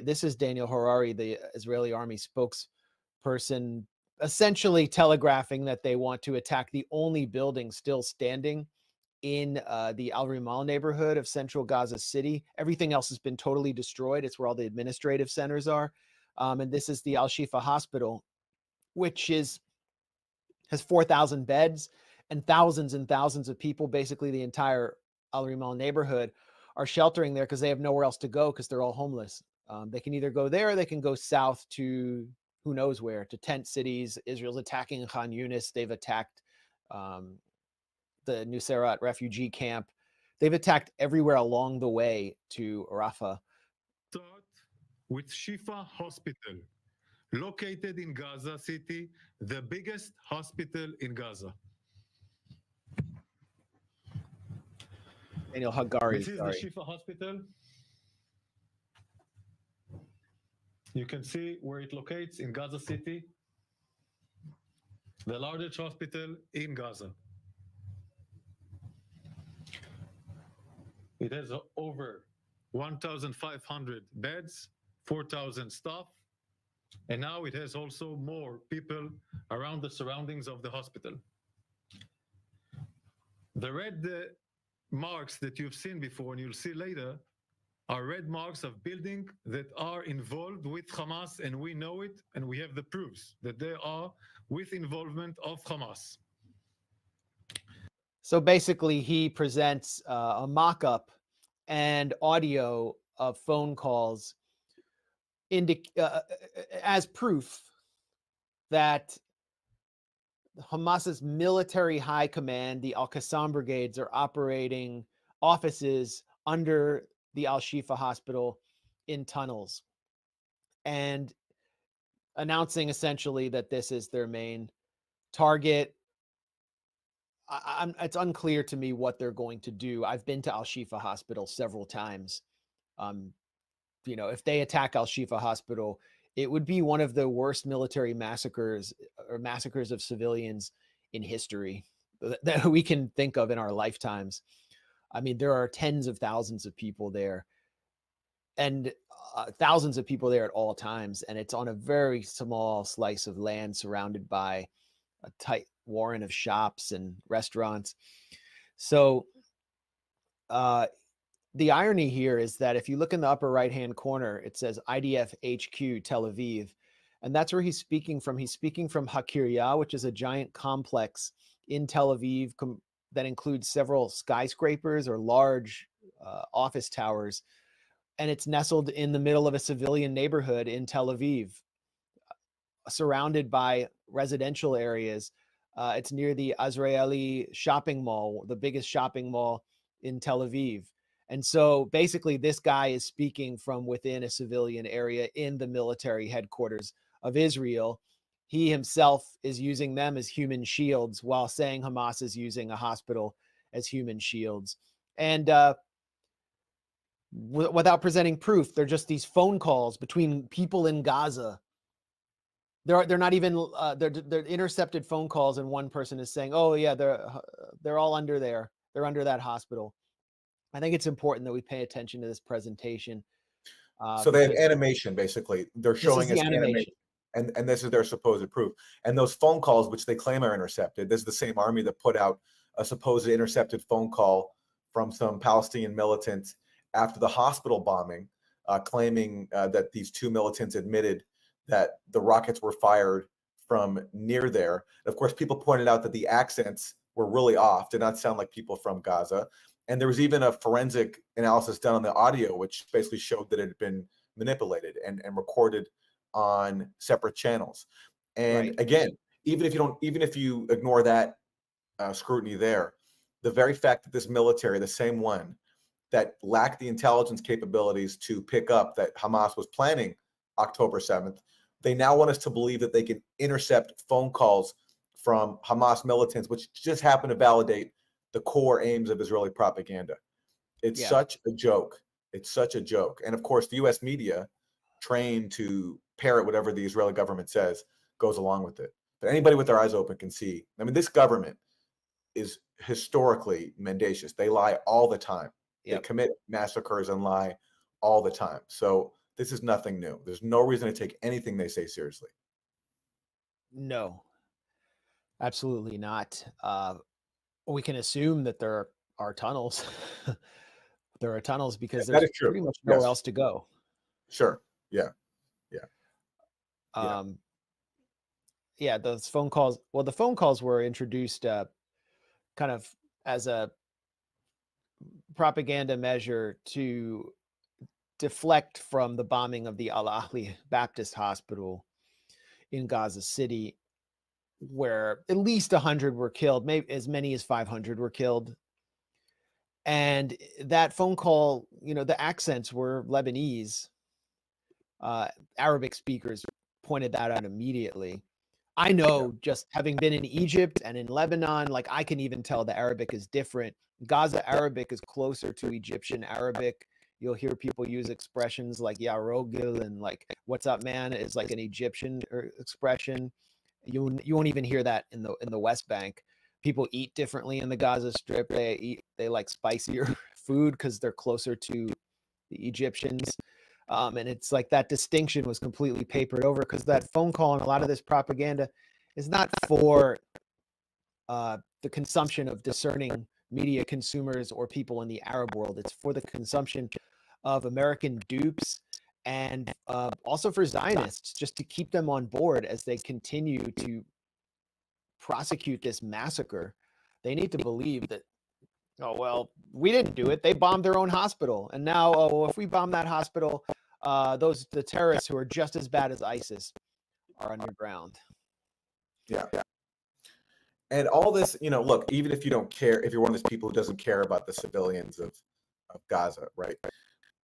This is Daniel Harari, the Israeli army spokesperson, essentially telegraphing that they want to attack the only building still standing in the Al Rimal neighborhood of central Gaza City. Everything else has been totally destroyed. It's where all the administrative centers are. And this is the Al Shifa Hospital, which has 4,000 beds, and thousands of people, basically the entire Al Rimal neighborhood, are sheltering there because they have nowhere else to go because they're all homeless. They can either go there or they can go south to who knows where, to tent cities. Israel's attacking Khan Yunis. They've attacked the Nuseirat refugee camp. They've attacked everywhere along the way to Rafah. Start with Shifa Hospital, located in Gaza City, the biggest hospital in Gaza. Daniel Hagari, this is the Shifa Hospital. You can see where it locates in Gaza City, the largest hospital in Gaza. It has over 1,500 beds, 4,000 staff, and now it has also more people around the surroundings of the hospital. The red marks that you've seen before and you'll see later are red marks of buildings that are involved with Hamas, and we know it, and we have the proofs that they are with involvement of Hamas. So basically, he presents a mock-up and audio of phone calls as proof that Hamas's military high command, the Al-Qassam brigades, are operating offices under the Al-Shifa hospital in tunnels, and announcing essentially that this is their main target. It's unclear to me what they're going to do. I've been to Al-Shifa hospital several times. If they attack Al-Shifa hospital, it would be one of the worst military massacres or massacres of civilians in history that we can think of in our lifetimes. I mean, there are tens of thousands of people there, and thousands of people there at all times. And it's on a very small slice of land surrounded by a tight warren of shops and restaurants. So the irony here is that if you look in the upper right-hand corner, it says IDF HQ Tel Aviv, and that's where he's speaking from. He's speaking from Hakiria, which is a giant complex in Tel Aviv that includes several skyscrapers or large office towers, and it's nestled in the middle of a civilian neighborhood in Tel Aviv, surrounded by residential areas. It's near the Azrieli shopping mall, the biggest shopping mall in Tel Aviv. And so basically this guy is speaking from within a civilian area in the military headquarters of Israel. He himself is using them as human shields while saying Hamas is using a hospital as human shields. And without presenting proof, they're just these phone calls between people in Gaza. They're not even they're intercepted phone calls, and one person is saying, "Oh yeah, they're all under there. They're under that hospital." I think it's important that we pay attention to this presentation. So they have animation, basically. They're showing us animation. And this is their supposed proof. And those phone calls, which they claim are intercepted, this is the same army that put out a supposed intercepted phone call from some Palestinian militants after the hospital bombing, claiming that these two militants admitted that the rockets were fired from near there. And of course, people pointed out that the accents were really off, did not sound like people from Gaza. And there was even a forensic analysis done on the audio, which basically showed that it had been manipulated and recorded on separate channels. And right. Again, even if you ignore that scrutiny there, the very fact that this military, the same one that lacked the intelligence capabilities to pick up that Hamas was planning October 7th, they now want us to believe that they can intercept phone calls from Hamas militants, which just happen to validate the core aims of Israeli propaganda. It's such a joke. It's such a joke. And of course, the U.S. media, trained to parrot whatever the Israeli government says, goes along with it. But anybody with their eyes open can see. I mean, this government is historically mendacious. They lie all the time. They commit massacres and lie all the time. So This is nothing new. There's no reason to take anything they say seriously. No, absolutely not. We can assume that there are tunnels. There are tunnels because That there's is true. pretty much nowhere Yes. else to go. Sure. Yeah. Yeah, those phone calls. Well, the phone calls were introduced kind of as a propaganda measure to deflect from the bombing of the Al Ahli Baptist Hospital in Gaza City, where at least 100 were killed, maybe as many as 500 were killed. And that phone call, the accents were Lebanese. Arabic speakers pointed that out immediately. I know, just having been in Egypt and in Lebanon, like, I can even tell the Arabic is different. Gaza Arabic is closer to Egyptian Arabic. You'll hear people use expressions like "ya rogel" and like "what's up, man" is like an Egyptian expression. You won't even hear that in the West Bank. People eat differently in the Gaza Strip. They like spicier food because they're closer to the Egyptians. And it's like that distinction was completely papered over, because that phone call and a lot of this propaganda is not for the consumption of discerning media consumers or people in the Arab world. It's for the consumption of American dupes, and also for Zionists, just to keep them on board as they continue to prosecute this massacre. They need to believe that, oh, well, we didn't do it. They bombed their own hospital. And now, oh, well, if we bomb that hospital, the terrorists who are just as bad as ISIS are underground. Yeah. And all this, look, even if you don't care, if you're one of those people who doesn't care about the civilians of Gaza, right?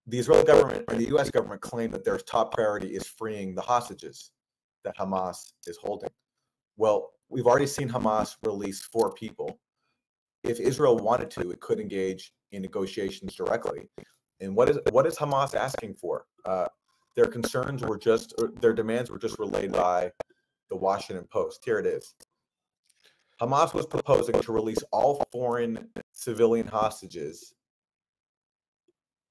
The Israeli government or the U.S. government claim that their top priority is freeing the hostages that Hamas is holding. Well, we've already seen Hamas release 4 people. If Israel wanted to, it could engage in negotiations directly. And what is Hamas asking for? Their concerns were their demands were just relayed by the Washington Post. Here it is. Hamas was proposing to release all foreign civilian hostages.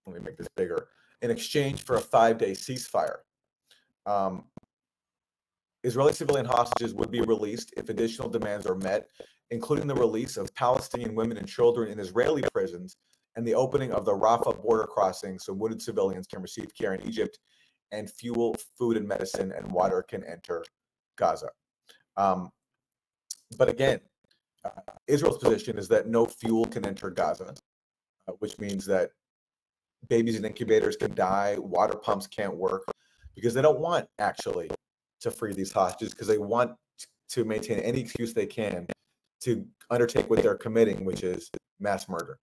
Let me make this bigger. In exchange for a 5-day ceasefire. Israeli civilian hostages would be released if additional demands are met, including the release of Palestinian women and children in Israeli prisons and the opening of the Rafah border crossing so wounded civilians can receive care in Egypt, and fuel, food, and medicine and water can enter Gaza. But again, Israel's position is that no fuel can enter Gaza, which means that babies in incubators can die, water pumps can't work, because they don't want actually to free these hostages, because they want to maintain any excuse they can to undertake what they're committing, which is mass murder.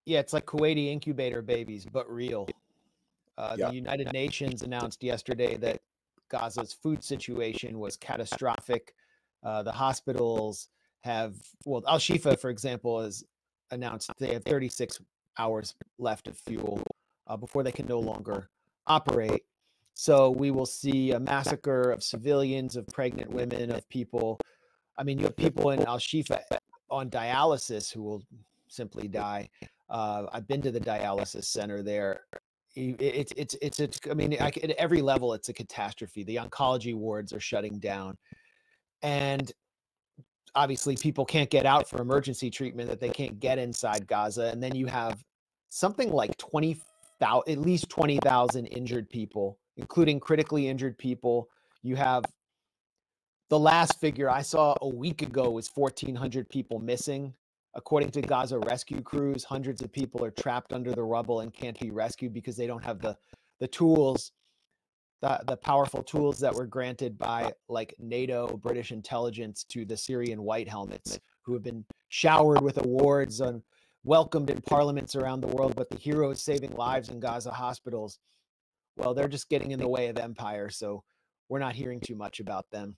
Yeah, it's like Kuwaiti incubator babies, but real. Yeah. The United Nations announced yesterday that Gaza's food situation was catastrophic. The hospitals have, well, Al Shifa, for example, has announced they have 36 hours left of fuel before they can no longer operate. So we will see a massacre of civilians, of pregnant women, of people. I mean, you have people in Al Shifa on dialysis who will simply die. I've been to the dialysis center there. I mean, at every level, it's a catastrophe. The oncology wards are shutting down, and obviously people can't get out for emergency treatment that they can't get inside Gaza. And then you have something like at least 20,000 injured people, including critically injured people. You have, the last figure I saw a week ago was 1,400 people missing. According to Gaza rescue crews, hundreds of people are trapped under the rubble and can't be rescued because they don't have the tools, the powerful tools that were granted by like NATO, British intelligence to the Syrian white helmets, who have been showered with awards and welcomed in parliaments around the world, but the heroes saving lives in Gaza hospitals, well, they're just getting in the way of empire. So we're not hearing too much about them.